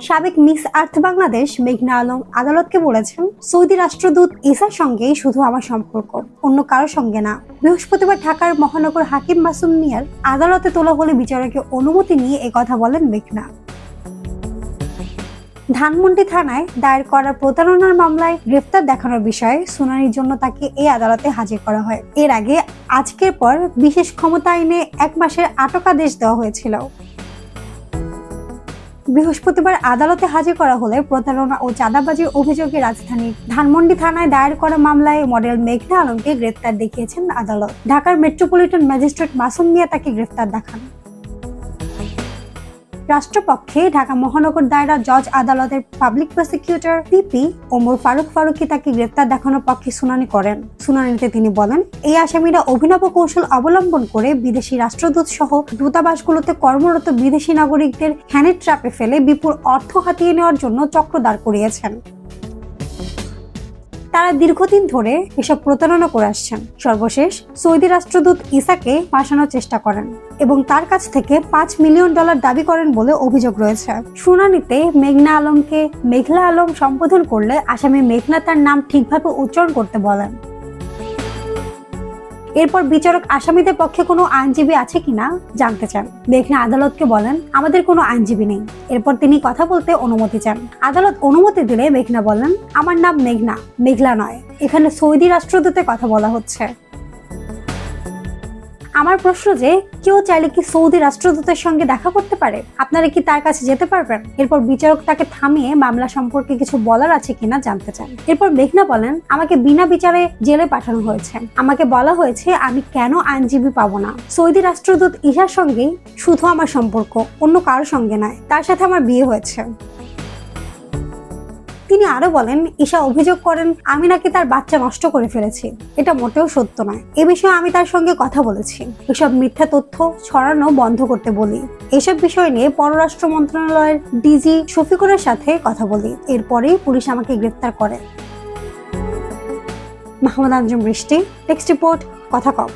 সাবেক মিস আর্থ বাংলাদেশ মেঘনা আলম আদালতকে বলেছেন, সৌদি রাষ্ট্রদূত ইসার সঙ্গেই শুধু আমার সম্পর্ক, অন্য কারোর সঙ্গে না। বৃহস্পতিবার ঢাকার মহানগর হাকিম মাসুম মিয়ার আদালতে তোলা হলে বিচারকের অনুমতি নিয়ে একথা বলেন মেঘনা। ধানমন্ডি থানায় দায়ের করা প্রতারণার মামলায় গ্রেফতার দেখানোর বিষয়ে শুনানির জন্য তাকে এই আদালতে হাজির করা হয়। এর আগে আজকের পর বিশেষ ক্ষমতা আইনে 1 মাসের আটকাদেশ দেওয়া হয়েছিল। বৃহস্পতিবার আদালতে হাজির করা হলে প্রতারণা ও চাঁদাবাজির অভিযোগে রাজধানীর ধানমন্ডি থানায় দায়ের করা মামলায় মডেল মেঘনা আলমকে গ্রেফতার দেখিয়েছেন আদালত। ঢাকার মেট্রোপলিটন ম্যাজিস্ট্রেট মাসুম মিয়া তাকে গ্রেফতার দেখান। রাষ্ট্রপক্ষে ঢাকা মহানগর দায়রা জজ আদালতের public prosecutor PP Omar Faruqi তাকে গ্রেফতার দেখানোর পক্ষে শুনানি করেন। শুনানিতে তিনি বলেন, এই আসামিরা অভিনব কৌশল অবলম্বন করে বিদেশি রাষ্ট্রদূত সহ দূতাবাসগুলোতে কর্মরত বিদেশি নাগরিকদের হ্যানি ট্র্যাপে ফেলে বিপুল অর্থ হাতিয়ে নেওয়ার জন্য চক্র দাঁড় করিয়েছেন। তারা দীর্ঘদিন ধরে এসব প্রতারণা করে আসছেন। সর্বশেষ সৌদি রাষ্ট্রদূত ইসাকে ফাঁসানোর চেষ্টা করেন এবং তার কাছ থেকে $5 মিলিয়ন দাবি করেন বলে অভিযোগ রয়েছে। শুনানিতে মেঘনা আলমকে মেঘলা আলম সম্বোধন করলে আসামি মেঘনা তার নাম ঠিকভাবে উচ্চারণ করতে বলেন। এরপর বিচারক আসামিদের পক্ষে কোনো আইনজীবী আছে কিনা জানতে চান। মেঘনা আদালতকে বলেন, আমাদের কোনো আইনজীবী নেই। এরপর তিনি কথা বলতে অনুমতি চান। আদালত অনুমতি দিলে মেঘনা বলেন, আমার নাম মেঘনা, মেঘলা নয়। এখানে সৌদি রাষ্ট্রদূতের কথা বলা হচ্ছে। আমার প্রশ্ন যে কেউ চাইলে কি সৌদি রাষ্ট্রদূতের সঙ্গে দেখা করতে পারে? আপনারা কি তার কাছে যেতে পারবেন? এরপর বিচারক তাকে থামিয়ে মামলা সম্পর্কে কিছু বলার আছে কিনা জানতে চান। এরপর মেঘনা বলেন, আমাকে বিনা বিচারে জেলে পাঠানো হয়েছে। আমাকে বলা হয়েছে আমি কেন আইনজীবী পাবো না। সৌদি রাষ্ট্রদূত ইসার সঙ্গে শুধু আমার সম্পর্ক, অন্য কারোর সঙ্গে নয়। তার সাথে আমার বিয়ে হয়েছে। তিনি আরো বলেন, ঈশা অভিযোগ করেন আমি নাকি তার বাচ্চা নষ্ট করে ফেলেছি। এটা মোটেও সত্য নয়। এ বিষয়ে আমি তার সঙ্গে কথা বলেছি। এসব মিথ্যা তথ্য ছড়ানো বন্ধ করতে বলি। এসব বিষয় নিয়ে পররাষ্ট্র মন্ত্রণালয়ের ডিজি শফিকুরের সাথে কথা বলি। এরপরেই পুলিশ আমাকে গ্রেফতার করে। মাহমুদ আঞ্জুম বৃষ্টি, টেক্সট রিপোর্ট, কথা কম।